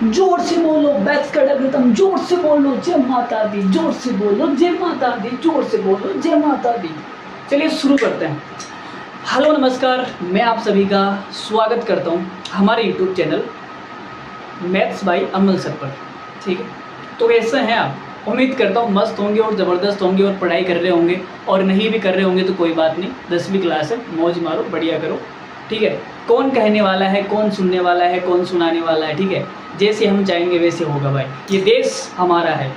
जोर से बोलो बैक्स खड़गतम, जोर से बोलो जय माता दी, जोर से बोलो जय माता दी, जोर से बोलो जय माता दी। चलिए शुरू करते हैं। हेलो नमस्कार, मैं आप सभी का स्वागत करता हूं हमारे YouTube channel maths by Amal sir पर। ठीक है, तो कैसे हैं आप? उम्मीद करता हूँ मस्त होंगे और ज़बरदस्त होंगे और पढ़ाई कर रहे होंगे, और नहीं भी कर रहे होंगे तो कोई बात नहीं, 10वीं क्लास है, मौज मारो, बढ़िया करो। ठीक है, कौन कहने वाला है, कौन सुनने वाला है, कौन सुनाने वाला है। ठीक है, जैसे हम चाहेंगे वैसे होगा भाई, ये देश हमारा है।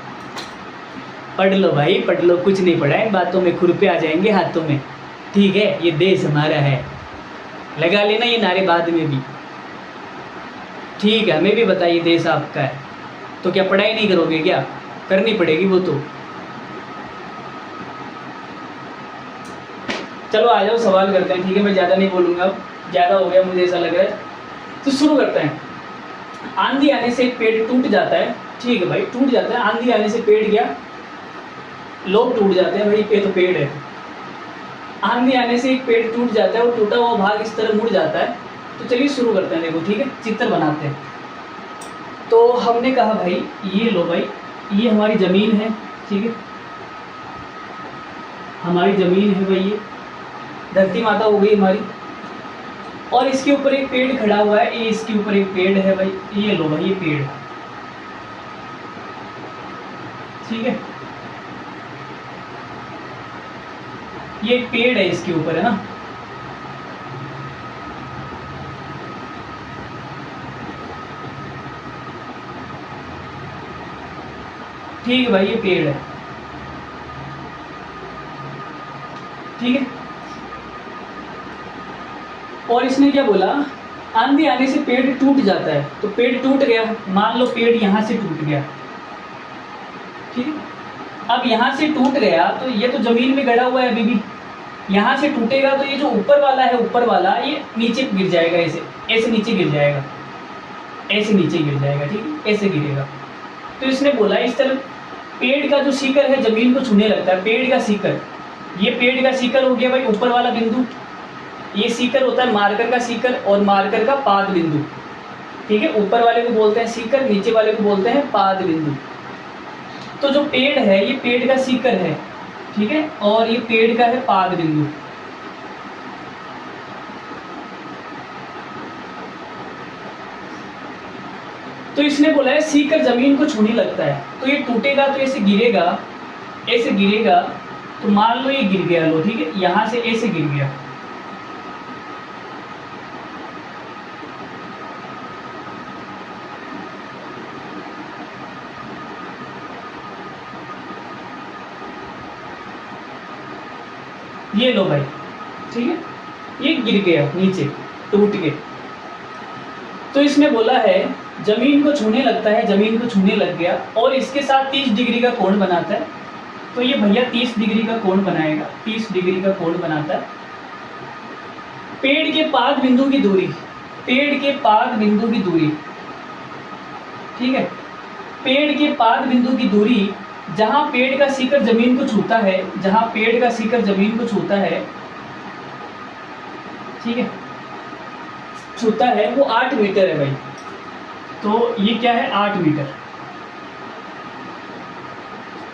पढ़ लो भाई पढ़ लो, कुछ नहीं पढ़ा है, बातों में खुरपे आ जाएंगे हाथों में। ठीक है, ये देश हमारा है, लगा लेना ये नारे बाद में भी। ठीक है, हमें भी बताइए देश आपका है, तो क्या पढ़ाई नहीं करोगे क्या? करनी पड़ेगी वो तो। चलो आ जाओ, सवाल करते हैं। ठीक है, मैं ज़्यादा नहीं बोलूँगा, अब ज़्यादा हो गया मुझे ऐसा लग रहा है, तो शुरू करते हैं। आंधी आने से पेड़ टूट जाता है। ठीक है भाई, टूट जाता है, आंधी आने से पेड़ क्या, लोग टूट जाते हैं भाई, ये तो पेड़ है। आंधी आने से एक पेड़ टूट जाता है और टूटा हुआ भाग इस तरह मुड़ जाता है। तो चलिए शुरू करते हैं। देखो ठीक है, चित्र बनाते हैं। तो हमने कहा भाई ये लो भाई, ये हमारी ज़मीन है। ठीक है, हमारी ज़मीन है भाई, ये धरती माता हो गई हमारी, और इसके ऊपर एक पेड़ खड़ा हुआ है, ये इसके ऊपर एक पेड़ है भाई, ये लो भाई ये पेड़। ठीक है, ये एक पेड़ है, इसके ऊपर है ना। ठीक है भाई, ये पेड़ है। ठीक है, और इसने क्या बोला, आंधी आने से पेड़ टूट जाता है। तो पेड़ टूट गया, मान लो पेड़ यहाँ से टूट गया। ठीक है, अब यहाँ से टूट गया तो ये तो जमीन में गड़ा हुआ है अभी भी, यहाँ से टूटेगा तो ये जो ऊपर वाला है, ऊपर वाला ये नीचे गिर जाएगा, ऐसे ऐसे नीचे गिर जाएगा, ऐसे नीचे गिर जाएगा। ठीक है, ऐसे गिरेगा। तो इसने बोला इस तरह पेड़ का जो शिखर है जमीन को छूने लगता है, पेड़ का शिखर, ये पेड़ का शिखर हो गया भाई ऊपर वाला बिंदु। ये शिखर होता है मार्कर का शिखर और मार्कर का पाद बिंदु। ठीक है, ऊपर वाले को बोलते हैं शिखर, नीचे वाले को बोलते हैं पाद बिंदु। तो जो पेड़ है ये पेड़ का शिखर है। ठीक है, और ये पेड़ का है पाद बिंदु। तो इसने बोला है शिखर जमीन को छूने लगता है, तो ये टूटेगा तो ऐसे गिरेगा, ऐसे गिरेगा। तो मान लो ये गिर गया, लो ठीक है, यहां से ऐसे गिर गया। ये लो भाई, ठीक है, ये गिर गया नीचे, टूट के। तो इसने बोला है जमीन को छूने लगता है, जमीन को छूने लग गया, और इसके साथ 30 डिग्री का कोण बनाता है। तो ये भैया 30 डिग्री का कोण बनाएगा, 30 डिग्री का कोण बनाता है। पेड़ के पाद बिंदु की दूरी, पेड़ के पाद बिंदु की दूरी, ठीक है, पेड़ के पाद बिंदु की दूरी, जहां पेड़ का शिखर जमीन को छूता है, जहां पेड़ का शिखर जमीन को छूता है, ठीक है, छूता है, वो 8 मीटर है भाई। तो ये क्या है, 8 मीटर,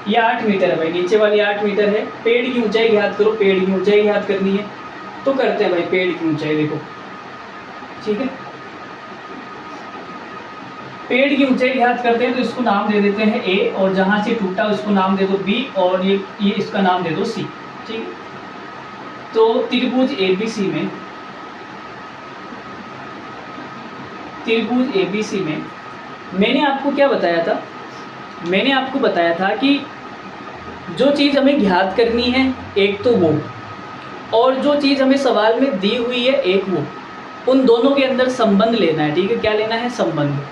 ये 8 मीटर है भाई, नीचे वाली 8 मीटर है। पेड़ की ऊंचाई ज्ञात करो, पेड़ की ऊंचाई ज्ञात करनी है, तो करते हैं भाई पेड़ की ऊंचाई। देखो ठीक है, पेड़ की ऊंचाई ज्ञात करते हैं, तो इसको नाम दे देते हैं ए, और जहां से टूटा उसको नाम दे दो बी, और ये इसका नाम दे दो सी। ठीक है, तो त्रिभुज एबीसी में, त्रिभुज एबीसी में मैंने आपको क्या बताया था, मैंने आपको बताया था कि जो चीज़ हमें ज्ञात करनी है एक तो वो, और जो चीज़ हमें सवाल में दी हुई है एक वो, उन दोनों के अंदर संबंध लेना है। ठीक है, क्या लेना है, संबंध।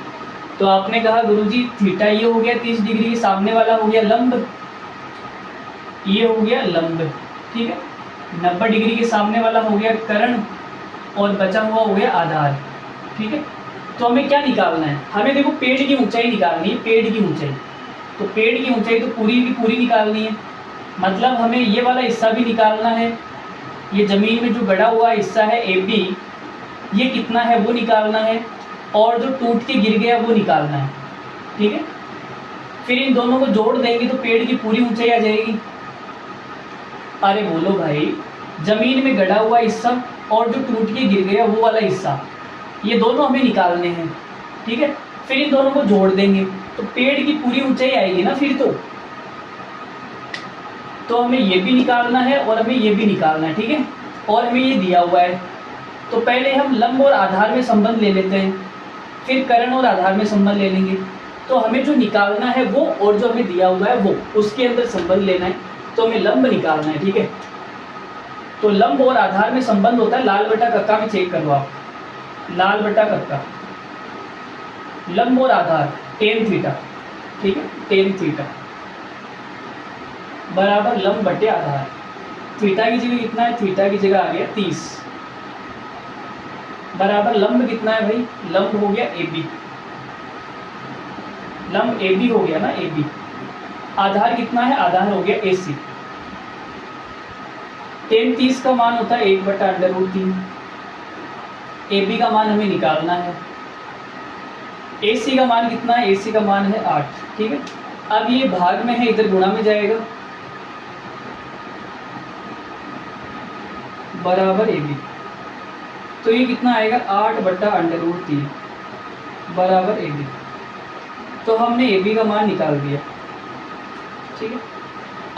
तो आपने कहा गुरुजी थीटा ये हो गया 30 डिग्री, सामने वाला हो गया लंब, ये हो गया लंब। ठीक है, 90 डिग्री के सामने वाला हो गया कर्ण, और बचा हुआ हो गया आधार। ठीक है, तो हमें क्या निकालना है, हमें देखो पेड़ की ऊंचाई निकालनी है, पेड़ की ऊंचाई। तो पेड़ की ऊंचाई तो पूरी की पूरी निकालनी है, मतलब हमें ये वाला हिस्सा भी निकालना है, ये ज़मीन में जो गड़ा हुआ हिस्सा है ए बी, ये कितना है वो निकालना है, और जो टूट के गिर गया वो निकालना है, ठीक है। फिर इन दोनों को जोड़ देंगे तो पेड़ की पूरी ऊंचाई आ जाएगी। अरे बोलो भाई, जमीन में गड़ा हुआ हिस्सा और जो टूट के गिर गया वो वाला हिस्सा, ये दोनों हमें निकालने हैं, ठीक है। फिर इन दोनों को जोड़ देंगे तो पेड़ की पूरी ऊंचाई आएगी ना फिर तो हमें ये भी निकालना है और हमें ये भी निकालना है, ठीक है। और हमें ये दिया हुआ है, तो पहले हम लंब और आधार में संबंध ले लेते हैं, फिर कर्ण और आधार में संबंध ले लेंगे। तो हमें जो निकालना है वो और जो हमें दिया हुआ है वो, उसके अंदर संबंध लेना है, तो हमें लंब निकालना है, ठीक है। तो लंब और आधार में संबंध होता है लाल बटा कक्का में, चेक करो आप, लाल बटा कक्का, लंब और आधार टेन थीटा, ठीक है, टेन थीटा बराबर लंब बटे आधार। थीटा की जगह कितना है, थीटा की जगह आ गया 30 बराबर लंब कितना है भाई, लंब हो गया AB, लंब AB हो गया ना AB। आधार कितना है, आधार हो गया AC। टेन 30 का मान होता है 1/√3। AB का मान हमें निकालना है। AC का मान कितना है, AC का मान है 8, ठीक है। अब ये भाग में है, इधर गुणा में जाएगा बराबर AB। तो ये कितना आएगा 8/√3 बराबर AB। तो हमने AB का मान निकाल दिया, ठीक है।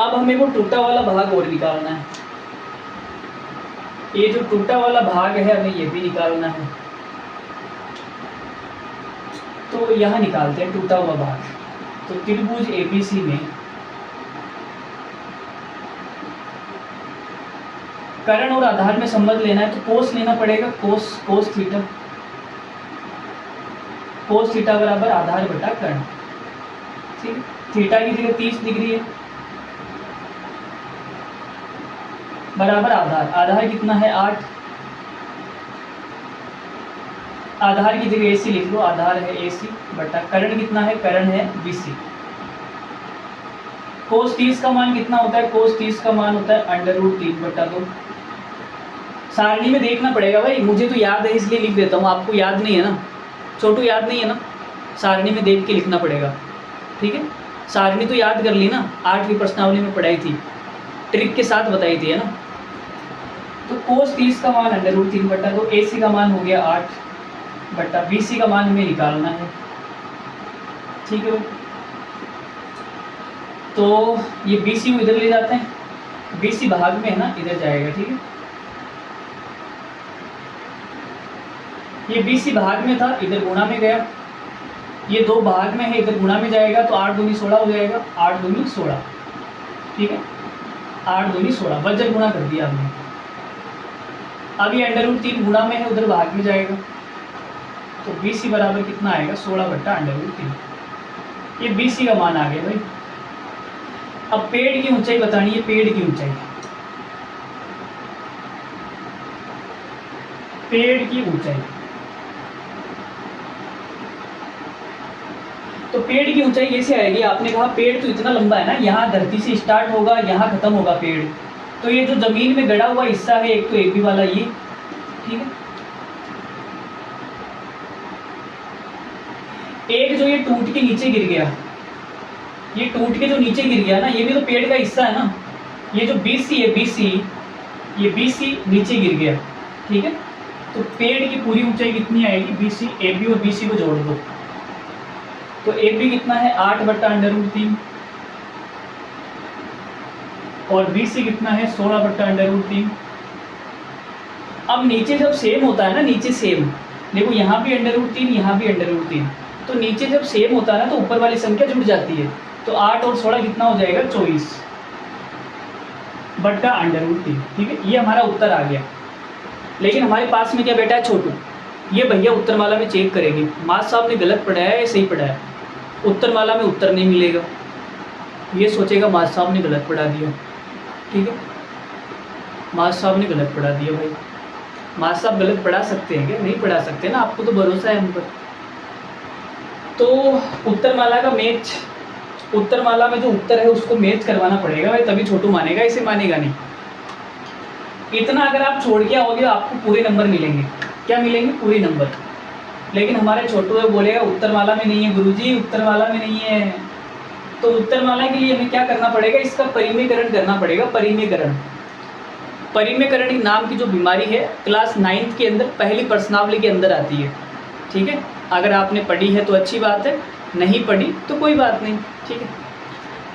अब हमें वो टूटा वाला भाग और निकालना है। ये जो टूटा वाला भाग है हमें ये भी निकालना है, तो यहाँ निकालते हैं टूटा हुआ भाग। तो त्रिभुज ABC में कर्ण और आधार में संबंध लेना है, तो कोस लेना पड़ेगा, कोस थीटा, कोस थीटा बराबर आधार बटा कर्ण, ठीक है। थीटा की जगह 30 डिग्री है बराबर आधार, आधार कितना है 8, आधार की जगह AC लिख लो, आधार है AC बटा कर्ण कितना है, कर्ण है BC। कोस 30 का मान कितना होता है, कोस 30 का मान होता है √3/2। सारणी में देखना पड़ेगा भाई, मुझे तो याद है इसलिए लिख देता हूँ, आपको याद नहीं है ना, छोटू याद नहीं है ना, सारणी में देख के लिखना पड़ेगा, ठीक है। सारणी तो याद कर ली ना, 8वीं प्रश्नावली में पढ़ाई थी, ट्रिक के साथ बताई थी, है ना। तो कोस 30 का मान √3/2, AC का मान हो गया 8/BC का मान हमें निकालना है, ठीक है भाई। तो ये BC को इधर ले जाते हैं, BC भाग में है ना, इधर जाएगा, ठीक है। ये BC भाग में था, इधर गुणा में गया, ये 2 भाग में है, इधर गुणा में जाएगा, तो 8 दूनी 16 हो जाएगा, 8 दूनी 16, ठीक है, 8 दूनी 16 वज्र गुणा कर दिया हमने। अब ये √3 गुणा में है, उधर भाग में जाएगा, तो BC बराबर कितना आएगा 16/√3। ये BC का मान आ गया भाई। अब पेड़ की ऊंचाई बतानी है, पेड़ की ऊंचाई, पेड़ की ऊंचाई। तो पेड़ की ऊंचाई कैसे आएगी, आपने कहा पेड़ तो इतना लंबा है ना, यहाँ धरती से स्टार्ट होगा, यहाँ खत्म होगा पेड़, तो ये जो जमीन में गड़ा हुआ हिस्सा है एक तो AB वाला ये, ठीक है, एक जो ये टूट के नीचे गिर गया, ये टूट के जो नीचे गिर गया ना, ये भी तो पेड़ का हिस्सा है ना। ये जो BC है, BC, ये BC नीचे गिर गया, ठीक है। तो पेड़ की पूरी ऊंचाई कितनी आएगी, BC, AB और BC को जोड़ दो, तो AB कितना है 8/√3 और BC कितना है 16/√3। अब नीचे जब सेम होता है ना, नीचे सेम, देखो यहाँ भी √3, यहाँ भी √3, तो नीचे जब सेम होता है ना तो ऊपर वाली संख्या जुड़ जाती है, तो 8 और 16 कितना हो जाएगा 24/√3, ठीक है। ये हमारा उत्तर आ गया। लेकिन हमारे पास में क्या बेटा है छोटू, ये भैया उत्तरमाला में चेक करेंगे, मास्टर साहब ने गलत पढ़ाया है या सही पढ़ाया। उत्तरमाला में उत्तर नहीं मिलेगा, ये सोचेगा मास्टर साहब ने गलत पढ़ा दिया, ठीक है, मास्टर साहब ने गलत पढ़ा दिया। भाई मास्टर साहब गलत पढ़ा सकते हैं क्या, नहीं पढ़ा सकते ना, आपको तो भरोसा है हम पर। तो उत्तरमाला का मैच, उत्तरमाला में जो उत्तर है उसको मैच करवाना पड़ेगा भाई, तभी छोटू मानेगा, इसे मानेगा नहीं। इतना अगर आप छोड़ के आओगे आपको पूरे नंबर मिलेंगे, क्या मिलेंगे, पूरे नंबर। लेकिन हमारे छोटू है बोलेगा उत्तरमाला में नहीं है गुरुजी, उत्तरमाला में नहीं है। तो उत्तरमाला के लिए हमें क्या करना पड़ेगा, इसका परिमेयकरण करना पड़ेगा। परिमेयकरण, परिमेयकरण एक नाम की जो बीमारी है क्लास 9th के अंदर पहली प्रश्नावली के अंदर आती है। ठीक है, अगर आपने पढ़ी है तो अच्छी बात है, नहीं पढ़ी तो कोई बात नहीं। ठीक है,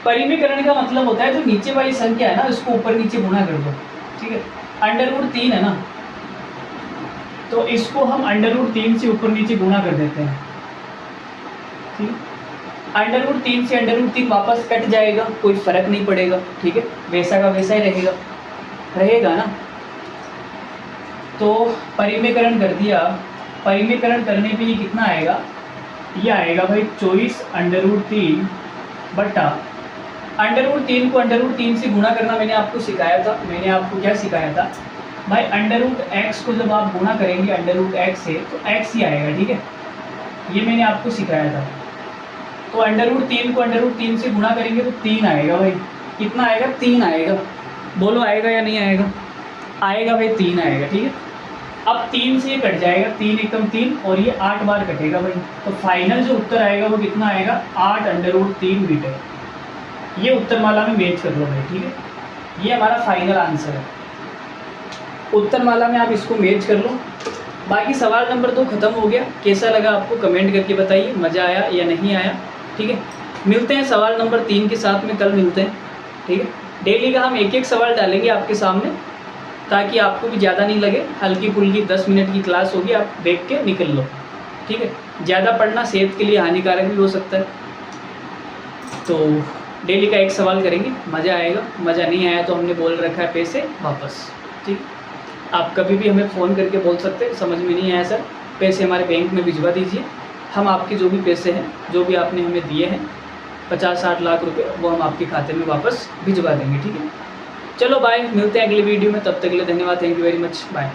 परिमेयकरण का मतलब होता है जो नीचे वाली संख्या है ना उसको ऊपर नीचे गुणा कर दो। ठीक है, √3 है ना, तो इसको हम √3 से ऊपर नीचे गुणा कर देते हैं। ठीक है, √3 से √3 वापस कट जाएगा, कोई फर्क नहीं पड़ेगा। ठीक है, वैसा का वैसा ही रहेगा ना। तो परिमेयकरण कर दिया, परिमेयकरण करने पे ये कितना आएगा, ये आएगा भाई 24√3 बटा √3 को √3 से गुणा करना मैंने आपको सिखाया था। मैंने आपको क्या सिखाया था भाई, √x को जब आप गुणा करेंगे √x से तो x ही आएगा। ठीक है, ये मैंने आपको सिखाया था। तो √3 को √3 से गुणा करेंगे तो 3 आएगा भाई। कितना आएगा, 3 आएगा। बोलो आएगा या नहीं आएगा, आएगा भाई 3 आएगा। ठीक है, अब 3 से ये कट जाएगा, 3 एकम 3 और ये 8 बार कटेगा भाई। तो फाइनल जो उत्तर आएगा वो कितना आएगा, 8√3 मीटर। ये उत्तरमाला में मैच कर लो भाई। ठीक है, ये हमारा फाइनल आंसर है। उत्तरमाला में आप इसको मैच कर लो। बाकी सवाल नंबर 2 खत्म हो गया। कैसा लगा आपको कमेंट करके बताइए, मज़ा आया या नहीं आया। ठीक है, मिलते हैं सवाल नंबर 3 के साथ में, कल मिलते हैं। ठीक है, डेली का हम एक एक सवाल डालेंगे आपके सामने ताकि आपको भी ज़्यादा नहीं लगे। हल्की फुल्की 10 मिनट की क्लास होगी, आप देख के निकल लो। ठीक है, ज़्यादा पढ़ना सेहत के लिए हानिकारक भी हो सकता है। तो डेली का एक सवाल करेंगे, मज़ा आएगा। मज़ा नहीं आया तो हमने बोल रखा है पैसे वापस। ठीक, आप कभी भी हमें फ़ोन करके बोल सकते हैं समझ में नहीं आया सर, पैसे हमारे बैंक में भिजवा दीजिए। हम आपके जो भी पैसे हैं, जो भी आपने हमें दिए हैं 50-60 लाख रुपए, वो हम आपके खाते में वापस भिजवा देंगे। ठीक है, चलो बाय, मिलते हैं अगले वीडियो में। तब तक के लिए धन्यवाद, thank you very much, bye.